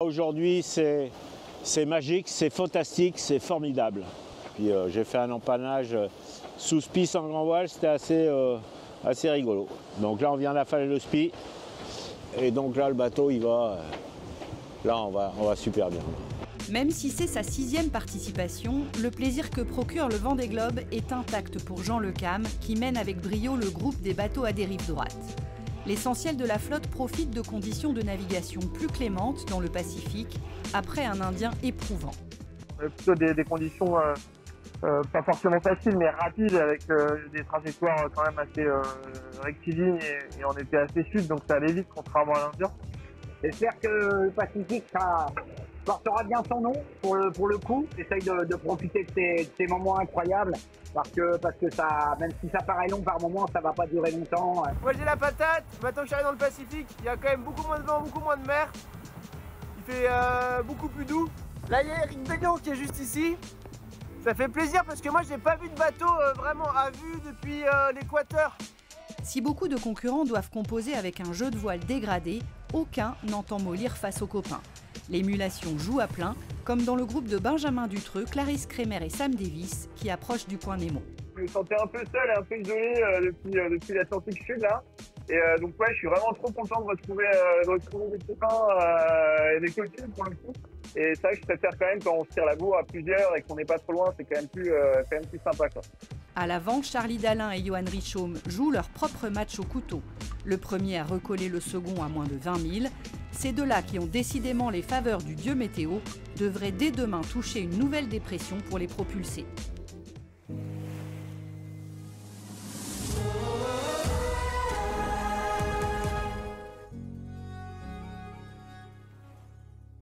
Aujourd'hui, c'est magique, c'est fantastique, c'est formidable. Puis j'ai fait un empannage sous spi sans grand voile, c'était assez rigolo. Donc là, on vient d'affaler le spi. Et donc là, le bateau, il va... Là, on va super bien. Même si c'est sa 6e participation, le plaisir que procure le Vendée Globe est intact pour Jean Le Cam, qui mène avec brio le groupe des bateaux à dérive droite. L'essentiel de la flotte profite de conditions de navigation plus clémentes dans le Pacifique, après un Indien éprouvant. Plutôt des conditions pas forcément faciles, mais rapides, avec des trajectoires quand même assez rectilignes, et on était assez sud, donc ça allait vite contrairement à l'Indien. J'espère que le Pacifique portera bien son nom pour le coup. J'essaye de profiter de ces moments incroyables parce que ça, même si ça paraît long par moment, ça va pas durer longtemps. Moi j'ai la patate, maintenant que j'arrive dans le Pacifique, il y a quand même beaucoup moins de vent, beaucoup moins de mer. Il fait beaucoup plus doux. Là il y a Eric Bélion qui est juste ici. Ça fait plaisir parce que moi j'ai pas vu de bateau vraiment à vue depuis l'équateur. Si beaucoup de concurrents doivent composer avec un jeu de voile dégradé, aucun n'entend mollir face aux copains. L'émulation joue à plein, comme dans le groupe de Benjamin Dutreux, Clarisse Kremer et Sam Davis, qui approchent du point Nemo. Je me sentais un peu seul et un peu isolé depuis l'Atlantique Sud là. Et donc ouais, je suis vraiment trop content de retrouver des copains et des copines pour le coup. Et c'est vrai que je préfère quand même quand on se tire la bourre à plusieurs et qu'on n'est pas trop loin, c'est quand même plus sympa quoi. À l'avant, Charlie Dalin et Johan Richaume jouent leur propre match au couteau. Le premier a recollé le second à moins de 20 000. Ces deux-là, qui ont décidément les faveurs du dieu météo, devraient dès demain toucher une nouvelle dépression pour les propulser.